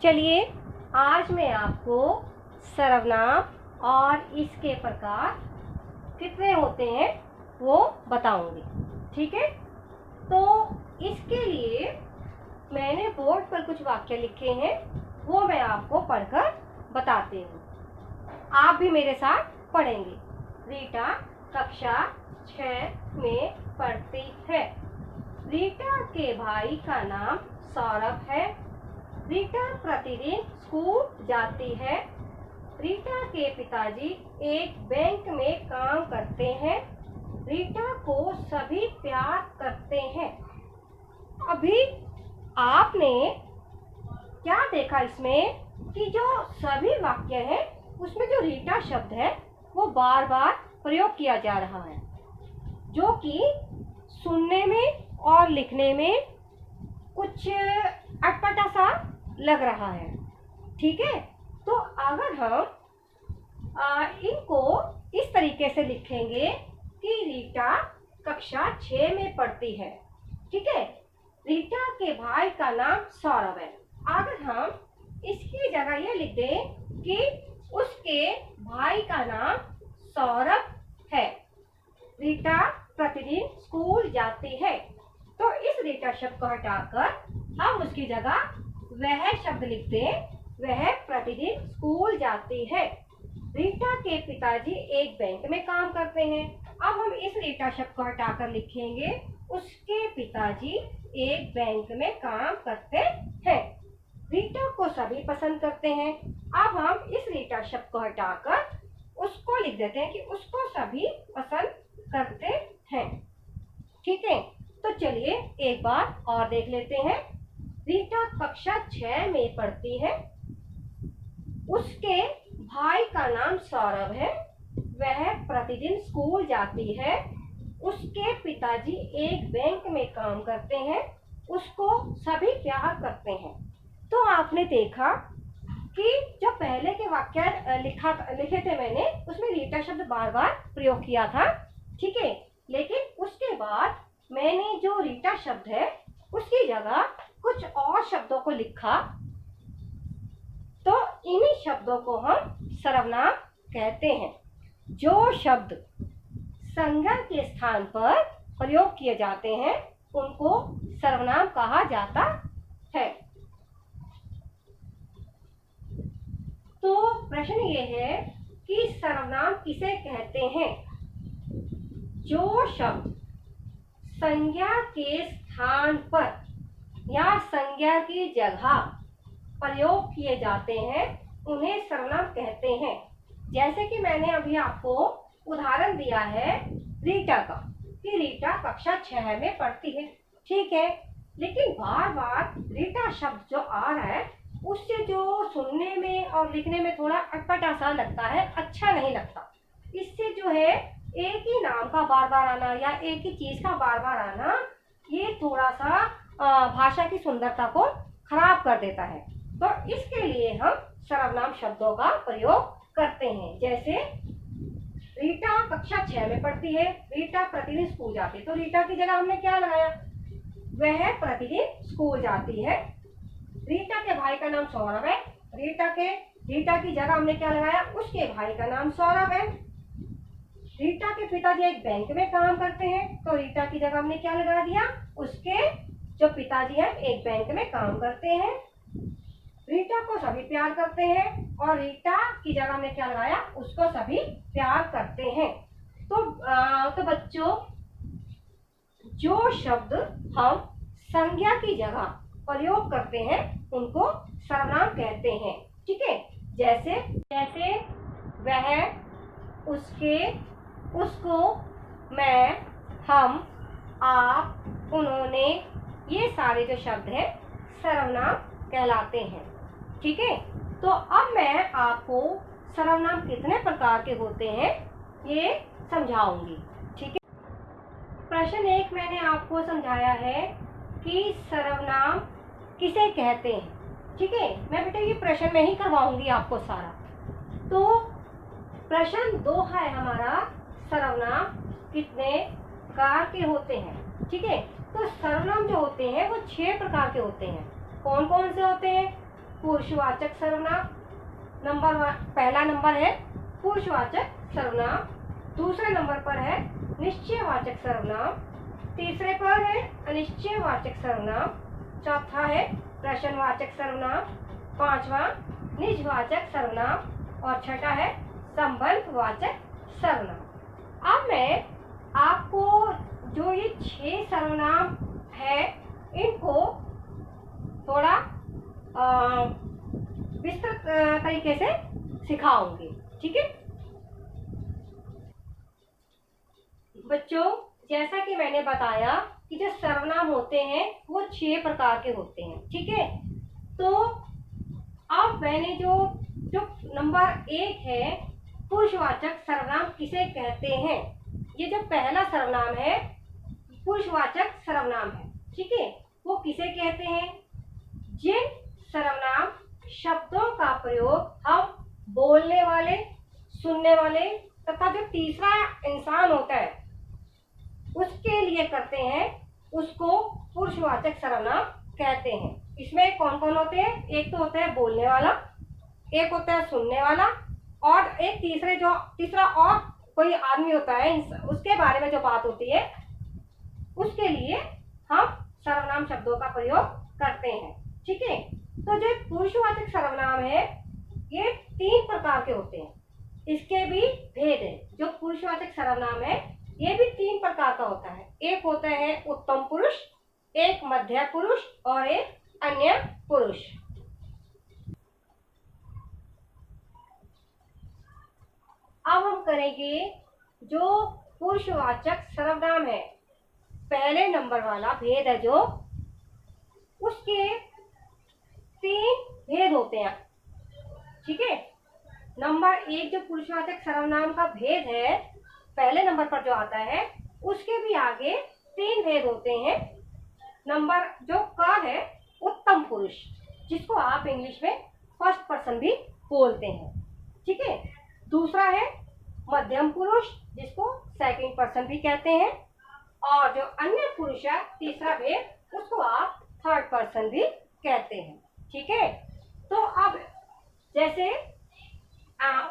चलिए आज मैं आपको सर्वनाम और इसके प्रकार कितने होते हैं वो बताऊंगी। ठीक है, तो इसके लिए मैंने बोर्ड पर कुछ वाक्य लिखे हैं, वो मैं आपको पढ़कर बताती हूँ। आप भी मेरे साथ पढ़ेंगे। रीटा कक्षा 6 में पढ़ती है। रीटा के भाई का नाम सौरभ है। रीटा प्रतिदिन स्कूल जाती है। रीटा के पिताजी एक बैंक में काम करते हैं। रीटा को सभी प्यार करते हैं। अभी आपने क्या देखा इसमें कि जो सभी वाक्य है उसमें जो रीटा शब्द है वो बार बार प्रयोग किया जा रहा है, जो कि सुनने में और लिखने में कुछ अटपटा सा लग रहा है। ठीक है, तो अगर हम इनको इस तरीके से लिखेंगे कि रीटा कक्षा 6 में पढ़ती है। ठीक है, रीटा के भाई का नाम सौरभ है। अगर हम इसकी जगह ये लिख दें कि उसके भाई का नाम सौरभ है। रीटा प्रतिदिन स्कूल जाती है, तो इस रीटा शब्द को हटाकर हम उसकी जगह वह शब्द लिख दें, वह प्रतिदिन स्कूल जाती है। रीटा के पिताजी एक बैंक में काम करते हैं। अब हम इस रीटा शब्द को हटाकर लिखेंगे उसके पिताजी एक बैंक में काम करते हैं। रीटा को सभी पसंद करते हैं। अब हम इस रीटा शब्द को हटाकर उसको लिख देते हैं कि उसको सभी पसंद करते हैं। ठीक है, तो चलिए एक बार और देख लेते हैं। रीटा कक्षा 6 में पढ़ती है। उसके भाई का नाम सौरभ है। वह प्रतिदिन स्कूल जाती है। उसके पिताजी एक बैंक में काम करते हैं। उसको सभी प्यार करते हैं। तो आपने देखा कि जो पहले के वाक्य लिखे थे मैंने, उसमें रीटा शब्द बार बार प्रयोग किया था। ठीक है, लेकिन उसके बाद मैंने जो रीटा शब्द है उसकी जगह कुछ और शब्दों को लिखा, तो इन्हीं शब्दों को हम सर्वनाम कहते हैं। जो शब्द संज्ञा के स्थान पर प्रयोग किए जाते हैं उनको सर्वनाम कहा जाता है। तो प्रश्न ये है कि सर्वनाम किसे कहते हैं? जो शब्द संज्ञा के स्थान पर या संज्ञा की जगह प्रयोग किए जाते हैं उन्हें सर्वनाम कहते हैं। जैसे कि मैंने अभी आपको उदाहरण दिया है रीटा का, कि रीटा कक्षा 6 में पढ़ती है। ठीक है, लेकिन बार बार रीटा शब्द जो आ रहा है उससे जो सुनने में और लिखने में थोड़ा अटपटा सा लगता है, अच्छा नहीं लगता। इससे जो है एक ही नाम का बार बार आना या एक ही चीज का बार बार आना, ये थोड़ा सा भाषा की सुंदरता को खराब कर देता है। तो इसके लिए हम सर्वनाम शब्दों का प्रयोग करते हैं। जैसे रीटा कक्षा 6 में पढ़ती है। रीटा प्रतिदिन स्कूल जाती है, तो रीटा की जगह हमने क्या लगाया? वह प्रतिदिन स्कूल जाती है। रीटा के भाई का नाम सौरभ है। रीटा की जगह हमने क्या लगाया? उसके भाई का नाम सौरभ है। रीटा के पिताजी एक बैंक में काम करते हैं, तो रीटा की जगह हमने क्या लगा दिया? उसके जो पिताजी हैं एक बैंक में काम करते हैं। रीटा को सभी प्यार करते हैं, और रीटा की जगह हमने क्या लगाया? उसको सभी प्यार करते हैं। तो बच्चों, जो शब्द हम संज्ञा की जगह प्रयोग करते हैं उनको सर्वनाम कहते हैं। ठीक है, जैसे वह, उसके, उसको, मैं, हम, आप, उन्होंने, ये सारे जो शब्द हैं सर्वनाम कहलाते हैं। ठीक है, तो अब मैं आपको सर्वनाम कितने प्रकार के होते हैं ये समझाऊंगी। ठीक है, प्रश्न 1 मैंने आपको समझाया है कि सर्वनाम किसे कहते हैं। ठीक है, मैं बेटा ये प्रश्न में ही करवाऊंगी आपको सारा। तो प्रश्न 2 है हमारा, सर्वनाम कितने प्रकार के होते हैं। ठीक है, तो सर्वनाम जो होते हैं वो 6 प्रकार के होते हैं। कौन कौन से होते हैं? पुरुषवाचक सर्वनाम। पहला नंबर है पुरुषवाचक सर्वनाम, दूसरे नंबर पर है निश्चयवाचक सर्वनाम, तीसरे पर है अनिश्चयवाचक सर्वनाम, चौथा है प्रश्नवाचक सर्वनाम, पांचवा निजवाचक सर्वनाम और छठा है संबंधवाचक सर्वनाम। अब मैं आपको जो ये 6 सर्वनाम है इनको थोड़ा विस्तृत तरीके से सिखाऊंगी, ठीक है बच्चों। जैसा कि मैंने बताया कि जो सर्वनाम होते हैं वो 6 प्रकार के होते हैं, ठीक है। तो अब मैंने जो नंबर 1 है पुरुषवाचक सर्वनाम किसे कहते हैं, ये जो पहला सर्वनाम है पुरुषवाचक सर्वनाम है, ठीक है। वो किसे कहते हैं, जिन सर्वनाम शब्दों का प्रयोग हम बोलने वाले, सुनने वाले तथा जो तीसरा इंसान होता है उसके लिए करते हैं, उसको पुरुषवाचक सर्वनाम कहते हैं। इसमें कौन कौन होते हैं, एक तो होता है बोलने वाला, एक होता है सुनने वाला और एक तीसरा और कोई आदमी होता है, उसके बारे में जो बात होती है उसके लिए हम सर्वनाम शब्दों का प्रयोग करते हैं, ठीक है। तो जो पुरुषवाचक सर्वनाम है ये 3 प्रकार के होते हैं, इसके भी भेद है। जो पुरुषवाचक सर्वनाम है ये भी 3 प्रकार का होता है, एक होता है उत्तम पुरुष, एक मध्य पुरुष और एक अन्य पुरुष। अब हम करेंगे जो पुरुषवाचक सर्वनाम है, पहले नंबर वाला भेद है जो, उसके 3 भेद होते हैं, ठीक है। नंबर 1 जो पुरुषवाचक सर्वनाम का भेद है पहले नंबर पर जो आता है उसके भी आगे 3 भेद होते हैं। नंबर जो का है उत्तम पुरुष, जिसको आप इंग्लिश में फर्स्ट पर्सन भी बोलते हैं, ठीक है। दूसरा है मध्यम पुरुष, जिसको सेकंड पर्सन भी कहते हैं, और जो अन्य पुरुष है तीसरा भेद उसको आप थर्ड पर्सन भी कहते हैं, ठीक है। तो अब जैसे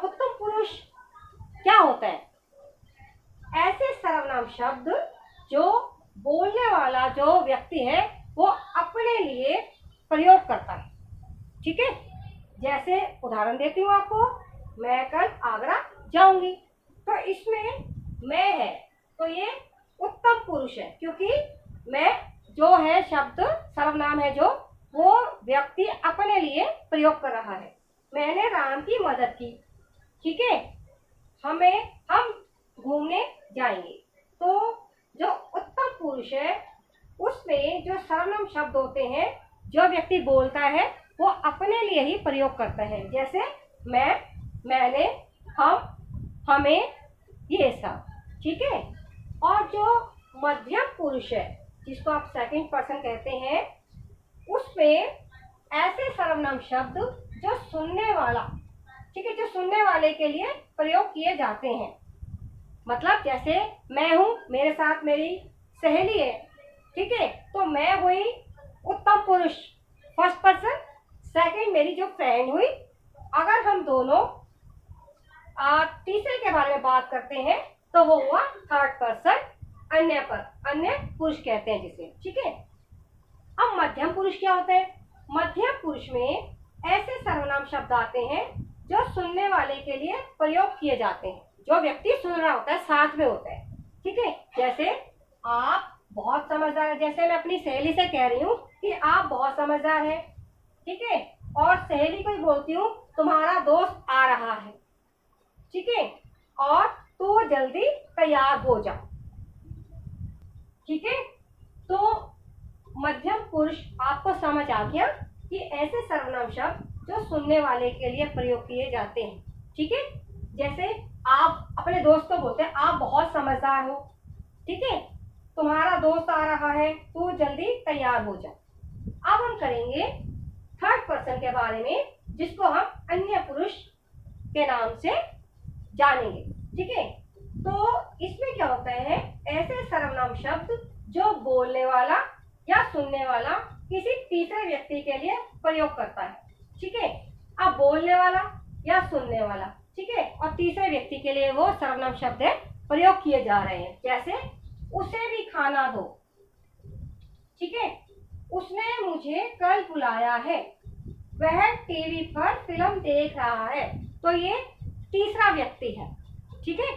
उत्तम पुरुष क्या होता है, ऐसे सर्वनाम शब्द जो बोलने वाला जो व्यक्ति है वो अपने लिए प्रयोग करता है, ठीक है। जैसे उदाहरण देती हूँ आपको, मैं कल आगरा जाऊंगी, तो इसमें मैं है तो ये उत्तम पुरुष है, क्योंकि मैं जो है शब्द सर्वनाम है जो वो व्यक्ति अपने लिए प्रयोग कर रहा है। मैंने राम की मदद की, ठीक है। हम घूमने जाएंगे, तो जो उत्तम पुरुष है उसमें जो सर्वनाम शब्द होते हैं जो व्यक्ति बोलता है वो अपने लिए ही प्रयोग करता है, जैसे मैं, मैंने, हम, हमें, ये सब, ठीक है। और जो मध्यम पुरुष है जिसको आप सेकंड पर्सन कहते हैं, उसमें ऐसे सर्वनाम शब्द जो सुनने वाला, ठीक है, जो सुनने वाले के लिए प्रयोग किए जाते हैं। मतलब जैसे मैं हूँ, मेरे साथ मेरी सहेली है, ठीक है, तो मैं हुई उत्तम पुरुष फर्स्ट पर्सन, सेकंड मेरी जो फ्रेंड हुई। अगर हम दोनों तीसरे के बारे में बात करते हैं तो वो हुआ थर्ड पर्सन, अन्य पुरुष कहते हैं जिसे, ठीक है। अब मध्यम पुरुष क्या होता है, मध्यम पुरुष में ऐसे सर्वनाम शब्द आते हैं जो सुनने वाले के लिए प्रयोग किए जाते हैं, जो व्यक्ति सुन रहा होता है साथ में होता है, ठीक है। जैसे आप बहुत समझदार है, जैसे मैं अपनी सहेली से कह रही हूँ कि आप बहुत समझदार है, ठीक है, और सहेली को ही बोलती हूँ तुम्हारा दोस्त आ रहा है, ठीक है, और तू जल्दी तैयार हो जा, ठीक है। तो मध्यम पुरुष आपको समझ आ गया कि ऐसे सर्वनाम शब्द जो सुनने वाले के लिए प्रयोग किए जाते हैं, ठीक है। जैसे आप अपने दोस्त को बोलते हैं आप बहुत समझदार हो, ठीक है, तुम्हारा दोस्त आ रहा है, तू जल्दी तैयार हो जा। अब हम करेंगे थर्ड पर्सन के बारे में, जिसको हम अन्य पुरुष के नाम से जानेंगे, ठीक है। तो इसमें क्या होता है, ऐसे सर्वनाम शब्द जो बोलने वाला या सुनने वाला किसी तीसरे व्यक्ति के लिए प्रयोग करता है, ठीक है। अब बोलने वाला या सुनने वाला, ठीक है, और तीसरे व्यक्ति के लिए वो सर्वनाम शब्द है प्रयोग किए जा रहे हैं। जैसे उसे भी खाना दो, ठीक है, उसने मुझे कल बुलाया है, वह टीवी पर फिल्म देख रहा है। तो ये तीसरा व्यक्ति है, ठीक है।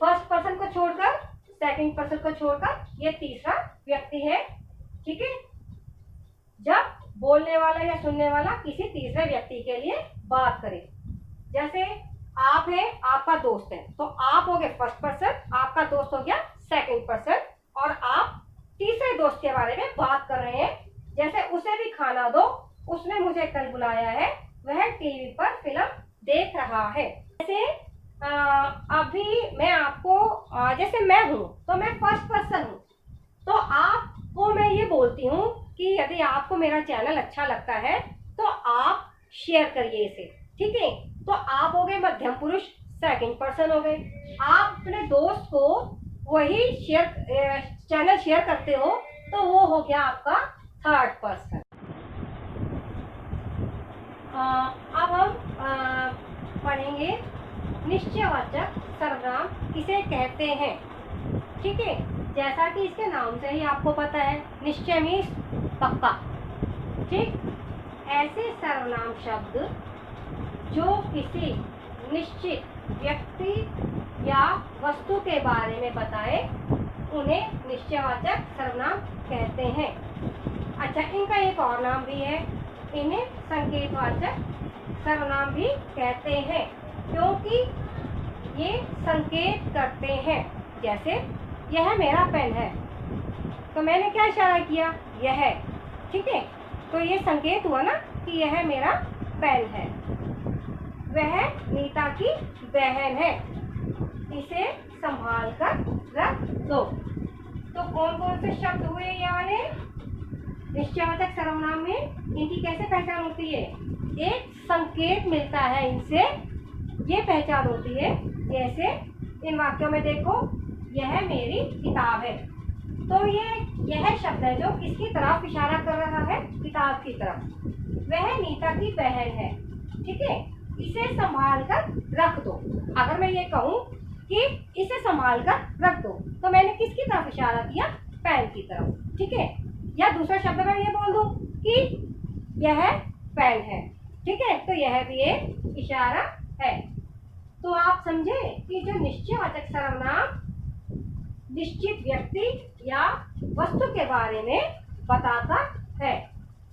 फर्स्ट पर्सन को छोड़कर, सेकंड पर्सन को छोड़कर ये तीसरा व्यक्ति है, ठीक है। जब बोलने वाला या सुनने वाला किसी तीसरे व्यक्ति के लिए बात करे, जैसे आप है, आपका दोस्त है, तो आप हो गए फर्स्ट पर्सन, आपका दोस्त हो गया सेकंड पर्सन, और आप तीसरे दोस्त के बारे में बात कर रहे हैं। जैसे उसे भी खाना दो, उसने मुझे कल बुलाया है, वह टीवी पर फिल्म देख रहा है। जैसे अभी मैं आपको जैसे मैं हूँ तो मैं फर्स्ट पर्सन हूँ, तो आपको मैं ये बोलती हूँ कि यदि आपको मेरा चैनल अच्छा लगता है तो आप शेयर करिए इसे, ठीक है। तो आप हो गए मध्यम पुरुष, सेकंड पर्सन हो गए। आप अपने दोस्त को वही चैनल शेयर करते हो तो वो हो गया आपका थर्ड पर्सन। अब हम पढ़ेंगे निश्चयवाचक सर्वनाम किसे कहते हैं, ठीक है। जैसा कि इसके नाम से ही आपको पता है, निश्चय मीन्स पक्का, ठीक। ऐसे सर्वनाम शब्द जो किसी निश्चित व्यक्ति या वस्तु के बारे में बताए उन्हें निश्चयवाचक सर्वनाम कहते हैं। अच्छा, इनका एक और नाम भी है, इन्हें संकेतवाचक सर्वनाम भी कहते हैं, क्योंकि ये संकेत करते हैं। जैसे यह मेरा पेन है, तो मैंने क्या इशारा किया, यह, ठीक है। तो ये संकेत हुआ ना कि यह मेरा पेन है। वह नीता की बहन है, इसे संभाल कर रख दो। तो कौन कौन से शब्द हुए ये वाले निश्चयवाचक सर्वनाम में, इनकी कैसे पहचान होती है? एक संकेत मिलता है इनसे, ये पहचान होती है। जैसे इन वाक्यों में देखो, यह मेरी किताब है, तो यह शब्द है जो किसकी तरफ इशारा कर रहा है, किताब की तरफ। वह नीता की बहन है, ठीक है, इसे संभाल कर रख दो। अगर मैं ये कहूँ कि इसे संभाल कर रख दो, तो मैंने किसकी तरफ इशारा किया, पेन की तरफ, ठीक है। या दूसरा शब्द मैं ये बोल दूँ कि यह पेन है, ठीक है, तो यह भी एक इशारा है। तो आप समझे कि जो निश्चयवाचक सर्वनाम निश्चित व्यक्ति या वस्तु के बारे में बताता है,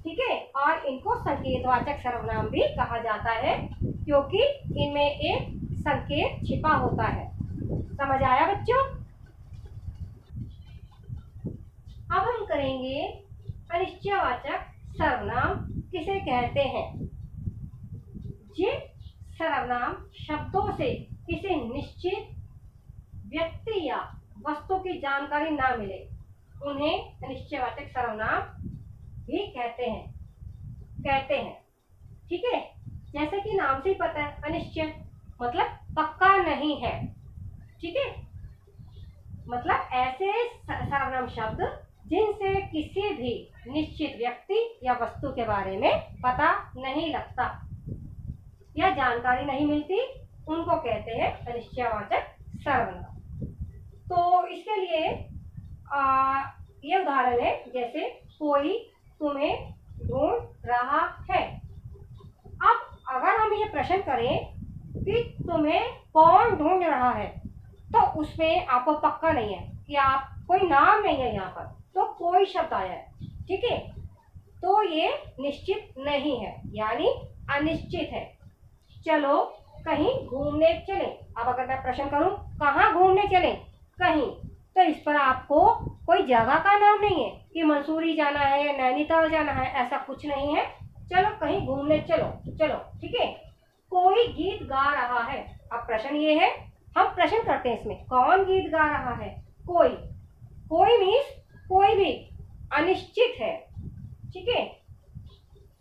ठीक है, और इनको संकेतवाचक सर्वनाम भी कहा जाता है, क्योंकि इनमें एक संकेत छिपा होता है। समझ आया बच्चों? अब हम करेंगे अनिश्चयवाचक सर्वनाम किसे कहते हैं। जिन सर्वनाम शब्दों से किसी निश्चित व्यक्ति या वस्तु की जानकारी ना मिले उन्हें अनिश्चयवाचक सर्वनाम भी कहते हैं, ठीक है। जैसे कि नाम से ही पता है, अनिश्चय मतलब पक्का नहीं है, ठीक है। मतलब ऐसे सर्वनाम शब्द जिनसे किसी भी निश्चित व्यक्ति या वस्तु के बारे में पता नहीं लगता या जानकारी नहीं मिलती, उनको कहते हैं अनिश्चयवाचक सर्वनाम। तो इसके लिए ये उदाहरण है, जैसे कोई तुम्हें ढूंढ रहा है। अब अगर हम ये प्रश्न करें कि तुम्हें कौन ढूंढ रहा है, तो उसमें आपको पक्का नहीं है कि आप, कोई नाम नहीं है यहाँ पर, तो कोई शब्द आया है, ठीक है, तो ये निश्चित नहीं है, यानी अनिश्चित है। चलो कहीं घूमने चलें। अब अगर मैं प्रश्न करूं कहाँ घूमने चलें, कहीं, तो इस पर आपको कोई जगह का नाम नहीं है कि मंसूरी जाना है, नैनीताल जाना है, ऐसा कुछ नहीं है। चलो कहीं घूमने चलो, ठीक है। कोई गीत गा रहा है। अब प्रश्न ये है, हम प्रश्न करते हैं इसमें, कौन गीत गा रहा है? कोई मीन्स कोई भी, अनिश्चित है, ठीक है।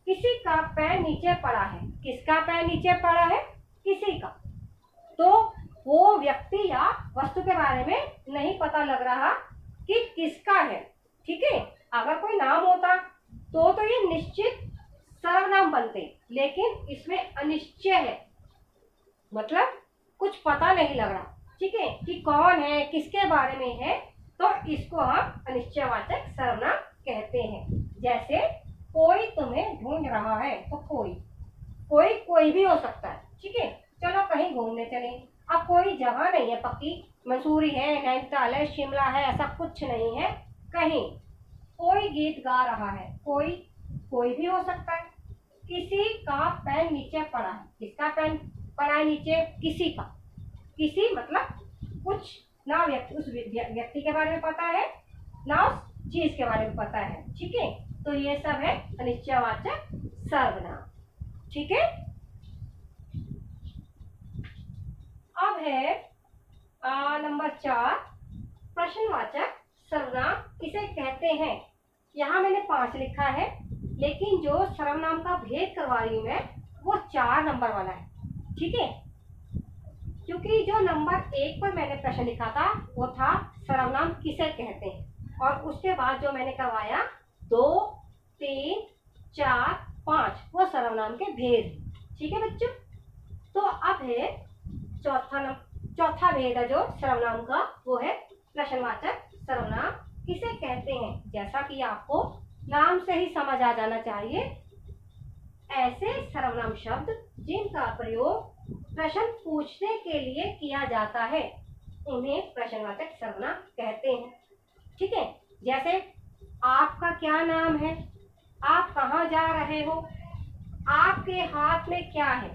किसी का पैर नीचे पड़ा है। किसका पैर नीचे पड़ा है? किसी का। तो वो व्यक्ति या वस्तु के बारे में नहीं पता लग रहा कि किसका है, ठीक है। अगर कोई नाम होता तो ये निश्चित सर्वनाम बन बनते, लेकिन इसमें अनिश्चय है, मतलब कुछ पता नहीं लग रहा, ठीक है, कि कौन है, किसके बारे में है, तो इसको हम अनिश्चयवाचक सर्वनाम कहते हैं। जैसे कोई तुम्हें ढूंढ रहा है, तो कोई भी हो सकता है, ठीक है। चलो कहीं घूमने चले, अब कोई जगह नहीं है पक्की, मसूरी है, नैनीताल है, शिमला है, ऐसा कुछ नहीं है कहीं। कोई गीत गा रहा है, कोई भी हो सकता है। किसी का पेन नीचे पड़ा है, किसका पेन पड़ा है नीचे? किसी का। किसी मतलब कुछ ना उस व्यक्ति के बारे में पता है, ना उस चीज के बारे में पता है, ठीक है। तो ये सब है अनिश्चयवाचक सर्वनाम, ठीक है। अब है नंबर 4, प्रश्नवाचक सर्वनाम किसे कहते हैं। यहाँ मैंने 5 लिखा है, लेकिन जो सर्वनाम का भेद करवा रही हूँ मैं, वो 4 नंबर वाला है, ठीक है। क्योंकि जो नंबर 1 पर मैंने प्रश्न लिखा था वो था सर्वनाम किसे कहते हैं, और उसके बाद जो मैंने करवाया 2, 3, 4, 5 वो सर्वनाम के भेद, ठीक है बच्चों। तो अब है चौथा भेद है जो सर्वनाम का, वो है प्रश्नवाचक सर्वनाम किसे कहते हैं। जैसा कि आपको नाम से ही समझ आ जाना चाहिए, ऐसे सर्वनाम शब्द जिनका प्रयोग प्रश्न पूछने के लिए किया जाता है, उन्हें प्रश्नवाचक सर्वनाम कहते हैं, ठीक है। जैसे आपका क्या नाम है, आप कहाँ जा रहे हो, आपके हाथ में क्या है,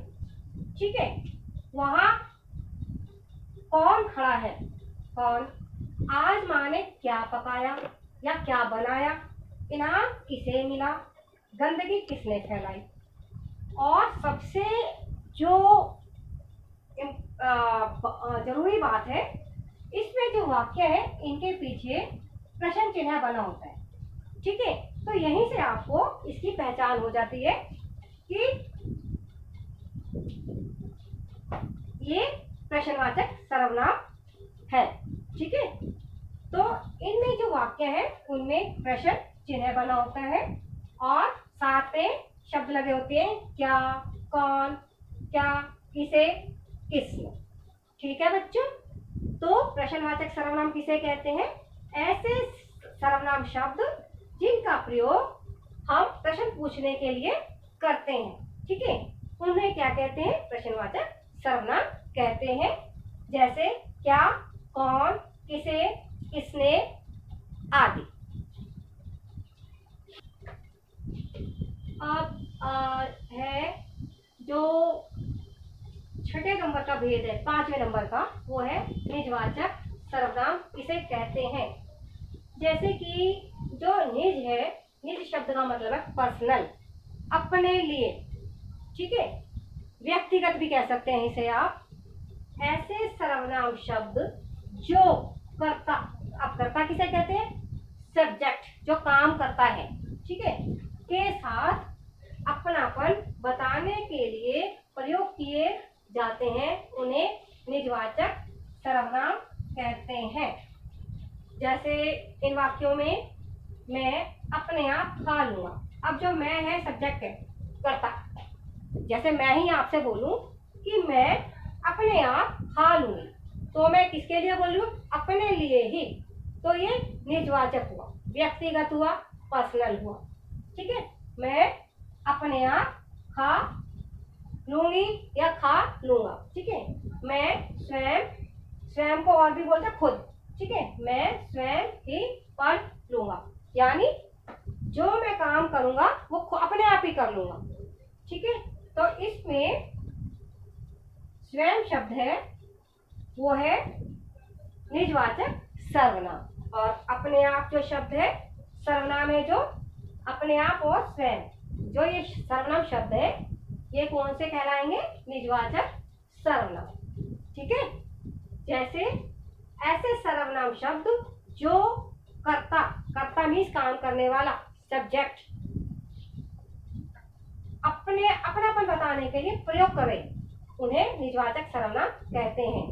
ठीक है। वहां कौन खड़ा है, कौन, आज माँ ने क्या पकाया या क्या बनाया, इनाम किसे मिला, गंदगी किसने फैलाई। और सबसे जो जरूरी बात है, इसमें जो वाक्य है इनके पीछे प्रश्न चिन्ह बना होता है, ठीक है। तो यहीं से आपको इसकी पहचान हो जाती है कि ये प्रश्नवाचक सर्वनाम है, ठीक है। तो इनमें जो वाक्य है उनमें प्रश्न चिन्ह बना होता है, और साथ में शब्द लगे होते हैं क्या, कौन, क्या, किसे, किसने, ठीक है बच्चों। तो प्रश्नवाचक सर्वनाम किसे कहते हैं? ऐसे सर्वनाम शब्द जिनका प्रयोग हम प्रश्न पूछने के लिए करते हैं, ठीक है, उन्हें क्या कहते हैं? प्रश्नवाचक सर्वनाम कहते हैं। जैसे क्या, कौन, किसे, किसने आदि। अब है जो छठे नंबर का भेद है, 5वें नंबर का, वो है निजवाचक सर्वनाम किसे कहते हैं। जैसे कि जो निज है, निज शब्द का मतलब है पर्सनल, अपने लिए, ठीक है, व्यक्तिगत भी कह सकते हैं इसे आप। ऐसे सर्वनाम शब्द जो कर्ता, अब कर्ता किसे कहते हैं? सब्जेक्ट, जो काम करता है, ठीक है, के साथ अपनापन बताने के लिए प्रयोग किए जाते हैं, उन्हें निजवाचक सर्वनाम कहते हैं। जैसे इन वाक्यों में मैं अपने आप खा लूंगा, अब जो मैं है सब्जेक्ट है, कर्ता। जैसे मैं ही आपसे बोलूं कि मैं अपने आप खा लूंगी, तो मैं किसके लिए बोल रही हूँ? अपने लिए ही। तो ये निजवाचक हुआ, व्यक्तिगत हुआ, पर्सनल हुआ, ठीक है। मैं अपने आप खा लूंगी या खा लूंगा, ठीक है। मैं स्वयं, स्वयं को और भी बोलते हैं खुद, ठीक है, मैं स्वयं ही पढ़ लूंगा, यानी जो मैं काम करूंगा वो अपने आप ही कर लूंगा, ठीक है। तो इसमें स्वयं शब्द है वो है निजवाचक सर्वनाम, और अपने आप जो शब्द है सर्वनाम है जो अपने आप और स्वयं, जो ये सर्वनाम शब्द है ये कौन से कहलाएंगे? निजवाचक सर्वनाम, ठीक है। जैसे ऐसे सर्वनाम शब्द जो कर्ता, कर्ता मीन्स काम करने वाला, सब्जेक्ट, अपने अपनापन बताने के लिए प्रयोग करें, उन्हें निजवाचक सर्वनाम कहते हैं,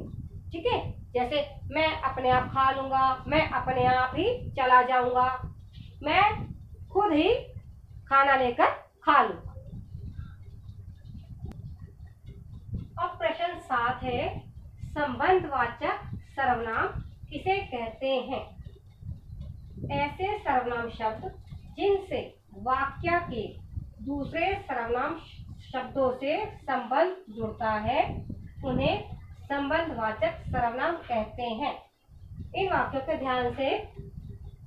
ठीक है। जैसे मैं अपने आप खा लूंगा, मैं अपने आप ही चला जाऊंगा, मैं खुद ही खाना लेकर खा लूंगा, साथ है संबंधवाचक सर्वनाम किसे कहते हैं? ऐसे सर्वनाम शब्द जिनसे वाक्य के दूसरे सर्वनाम शब्दों से संबंध जुड़ता है उन्हें संबंधवाचक सर्वनाम कहते हैं। इन वाक्यों को ध्यान से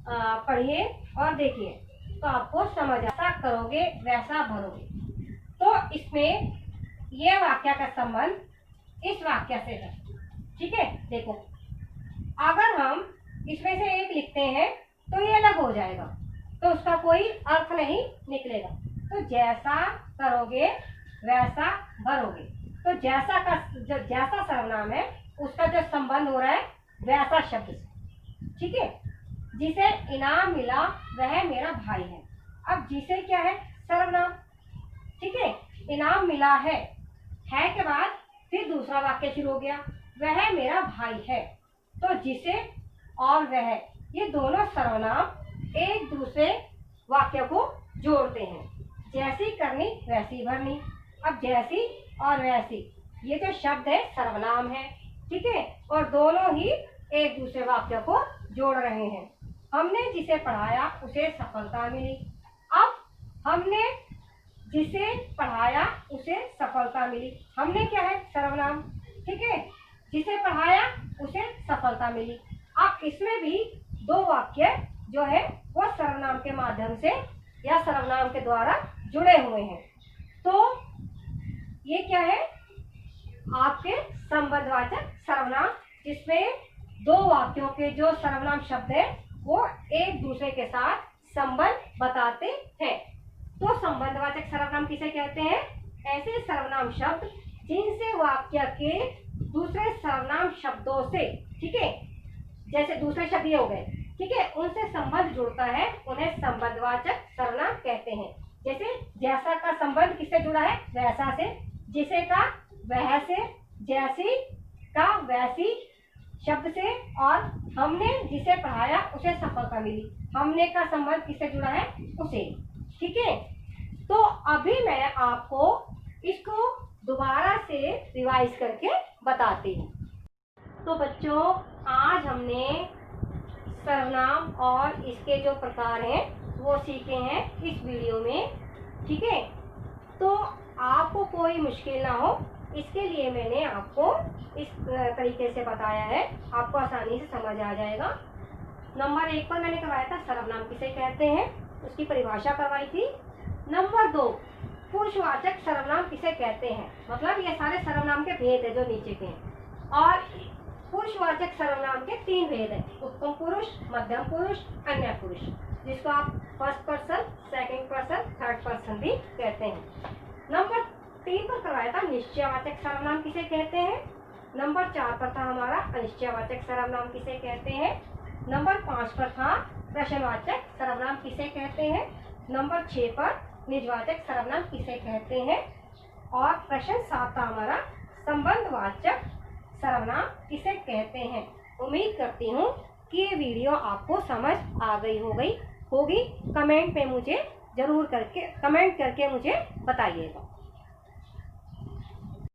पढ़िए और देखिए तो आपको समझ ऐसा करोगे वैसा भरोगे। तो इसमें यह वाक्य का संबंध इस वाक्य से है। ठीक है, देखो अगर हम इसमें से एक लिखते हैं तो ये अलग हो जाएगा, तो उसका कोई अर्थ नहीं निकलेगा। तो जैसा करोगे वैसा भरोगे। तो जैसा सर्वनाम है उसका जो संबंध हो रहा है वैसा शब्द से। ठीक है, जिसे इनाम मिला वह मेरा भाई है। अब जिसे क्या है? सर्वनाम। ठीक है, इनाम मिला है के बाद फिर दूसरा वाक्य शुरू हो गया, वह मेरा भाई है। तो जिसे और वह ये दोनों सर्वनाम एक दूसरे वाक्य को जोड़ते हैं। जैसी करनी वैसी भरनी। अब जैसी और वैसी ये जो शब्द है सर्वनाम है। ठीक है, और दोनों ही एक दूसरे वाक्य को जोड़ रहे हैं। हमने जिसे पढ़ाया उसे सफलता मिली। अब हमने जिसे पढ़ाया उसे सफलता मिली। हमने क्या है? सर्वनाम। ठीक है, जिसे पढ़ाया उसे सफलता मिली। अब इसमें भी दो वाक्य जो है वो सर्वनाम के माध्यम से या सर्वनाम के द्वारा जुड़े हुए हैं। तो ये क्या है? आपके संबंधवाचक सर्वनाम, जिसमें दो वाक्यों के जो सर्वनाम शब्द है वो एक दूसरे के साथ संबंध बताते हैं। तो संबंधवाचक सर्वनाम किसे कहते हैं? ऐसे सर्वनाम शब्द जिनसे वाक्य के दूसरे सर्वनाम शब्दों से, ठीक है, जैसे दूसरे शब्द ये हो गए, ठीक है, उनसे संबंध जुड़ता है उन्हें संबंधवाचक सर्वनाम कहते हैं। जैसे जैसा का संबंध किससे जुड़ा है? वैसा से। जिसे का वह से। जैसी का वैसी शब्द से। और हमने जिसे पढ़ाया उसे सफलता मिली। हमने का संबंध किससे जुड़ा है? उसे। ठीक है, तो अभी मैं आपको इसको दोबारा से रिवाइज करके बताती हूँ। तो बच्चों, आज हमने सर्वनाम और इसके जो प्रकार हैं वो सीखे हैं इस वीडियो में। ठीक है, तो आपको कोई मुश्किल ना हो इसके लिए मैंने आपको इस तरीके से बताया है, आपको आसानी से समझ आ जाएगा। नंबर 1 पर मैंने करवाया था सर्वनाम किसे कहते हैं, उसकी परिभाषा करवाई थी। नंबर 2 पुरुषवाचक सर्वनाम किसे कहते हैं, मतलब ये सारे सर्वनाम के भेद है जो नीचे के हैं। और पुरुषवाचक सर्वनाम के 3 भेद हैं, उत्तम पुरुष, मध्यम पुरुष, अन्य पुरुष, जिसको आप first person, second person, third person भी कहते हैं। नंबर 3 पर करवाया था निश्चयवाचक सर्वनाम किसे कहते हैं। नंबर 4 पर था हमारा अनिश्चयवाचक सर्वनाम किसे कहते हैं। नंबर 5 पर था प्रश्नवाचक सर्वनाम किसे कहते हैं। नंबर 6 पर निजवाचक सर्वनाम किसे कहते हैं। और प्रश्न 7 था हमारा संबंधवाचक सर्वनाम किसे कहते हैं। उम्मीद करती हूँ कि ये वीडियो आपको समझ आ गई होगी। कमेंट करके मुझे बताइएगा।